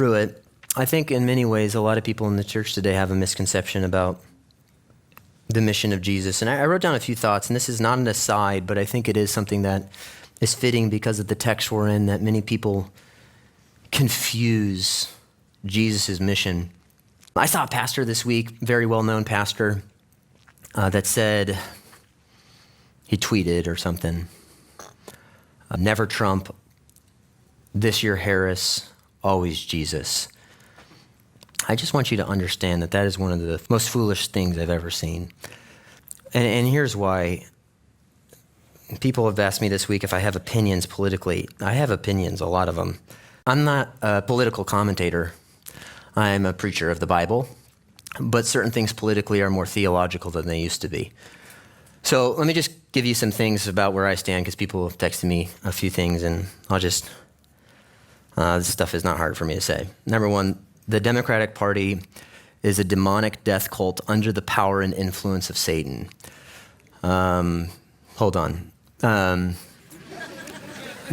through it, I think in many ways a lot of people in the church today have a misconception about the mission of Jesus. And I wrote down a few thoughts, and this is not an aside, but I think it is something that is fitting because of the text we're in, that many people confuse Jesus' mission. I saw a pastor this week, very well-known pastor, that said, he tweeted or something, never Trump, this year Harris, always Jesus. I just want you to understand that that is one of the most foolish things I've ever seen. And here's why. People have asked me this week if I have opinions politically. I have opinions, a lot of them. I'm not a political commentator. I'm a preacher of the Bible, but certain things politically are more theological than they used to be. So let me just give you some things about where I stand, because people have texted me a few things, and I'll just, this stuff is not hard for me to say. Number one, the Democratic Party is a demonic death cult under the power and influence of Satan. Hold on.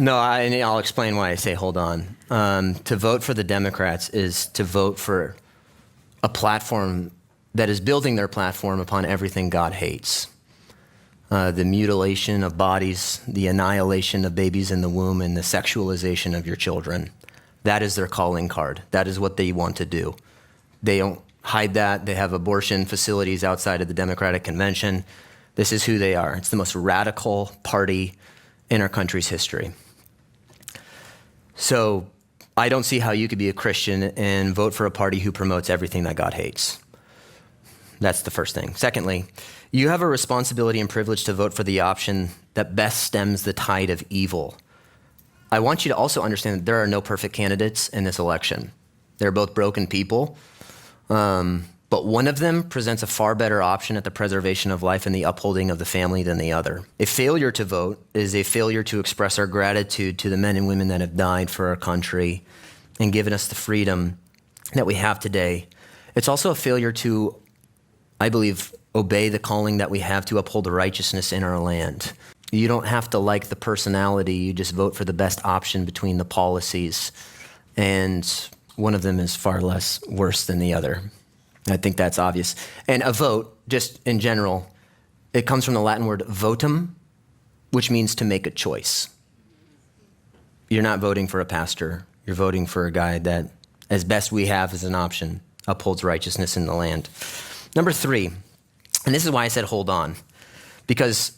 No, I'll explain why I say hold on. To vote for the Democrats is to vote for a platform that is building their platform upon everything God hates. The mutilation of bodies, the annihilation of babies in the womb, and the sexualization of your children. That is their calling card. That is what they want to do. They don't hide that. They have abortion facilities outside of the Democratic Convention. This is who they are. It's the most radical party in our country's history. So I don't see how you could be a Christian and vote for a party who promotes everything that God hates. That's the first thing. Secondly, you have a responsibility and privilege to vote for the option that best stems the tide of evil. I want you to also understand that there are no perfect candidates in this election. They're both broken people, but one of them presents a far better option at the preservation of life and the upholding of the family than the other. A failure to vote is a failure to express our gratitude to the men and women that have died for our country and given us the freedom that we have today. It's also a failure to, I believe, obey the calling that we have to uphold the righteousness in our land. You don't have to like the personality, you just vote for the best option between the policies, and one of them is far less worse than the other. I think that's obvious. And a vote, just in general, it comes from the Latin word votum, which means to make a choice. You're not voting for a pastor, you're voting for a guy that, as best we have as an option, upholds righteousness in the land. Number three, and this is why I said hold on, because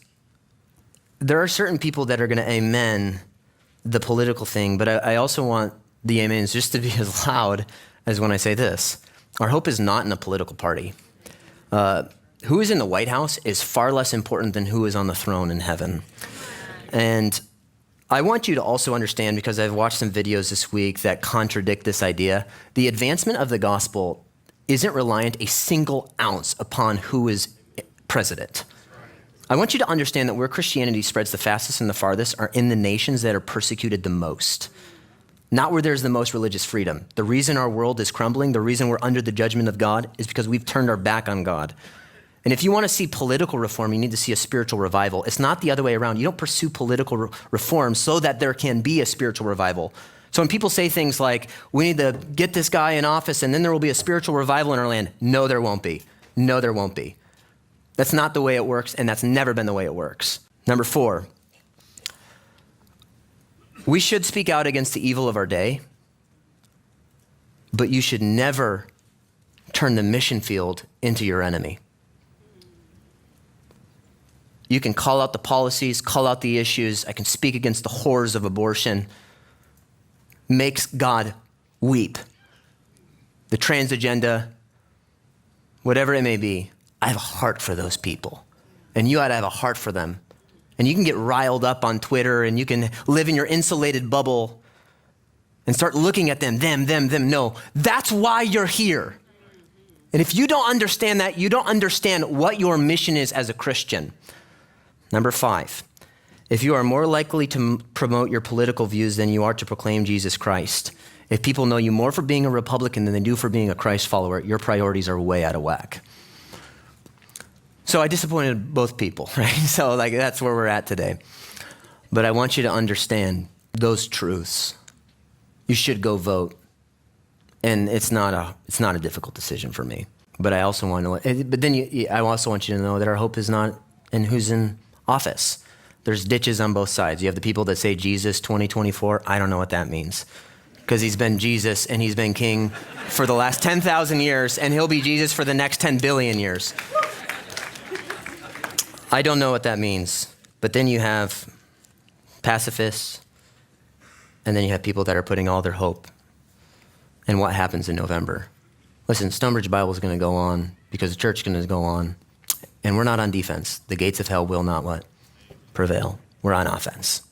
there are certain people that are going to amen the political thing, but I also want the amens just to be as loud as when I say this. Our hope is not in a political party. Who is in the White House is far less important than who is on the throne in heaven. And I want you to also understand, because I've watched some videos this week that contradict this idea, the advancement of the gospel isn't reliant a single ounce upon who is president. I want you to understand that where Christianity spreads the fastest and the farthest are in the nations that are persecuted the most, not where there's the most religious freedom. The reason our world is crumbling, the reason we're under the judgment of God, is because we've turned our back on God. And if you want to see political reform, you need to see a spiritual revival. It's not the other way around. You don't pursue political reform so that there can be a spiritual revival. So when people say things like, we need to get this guy in office and then there will be a spiritual revival in our land, no, there won't be. No, there won't be. That's not the way it works, and that's never been the way it works. Number four, we should speak out against the evil of our day, but you should never turn the mission field into your enemy. You can call out the policies, call out the issues. I can speak against the horrors of abortion. Makes God weep. The trans agenda, whatever it may be. I have a heart for those people, and you ought to have a heart for them. And you can get riled up on Twitter, and you can live in your insulated bubble and start looking at them. No, that's why you're here. And if you don't understand that, you don't understand what your mission is as a Christian. Number five, if you are more likely to promote your political views than you are to proclaim Jesus Christ, if people know you more for being a Republican than they do for being a Christ follower, your priorities are way out of whack. So I disappointed both people, right? So that's where we're at today. But I want you to understand those truths. You should go vote. And it's not a difficult decision for me. But I also want to know, but then I also want you to know that our hope is not in who's in office. There's ditches on both sides. You have the people that say Jesus 2024. I don't know what that means, because he's been Jesus and he's been king for the last 10,000 years, and he'll be Jesus for the next 10 billion years. I don't know what that means. But then you have pacifists, and then you have people that are putting all their hope in what happens in November. Listen, Stonebridge Bible is going to go on because the church is going to go on, and we're not on defense. The gates of hell will not what? Prevail. We're on offense.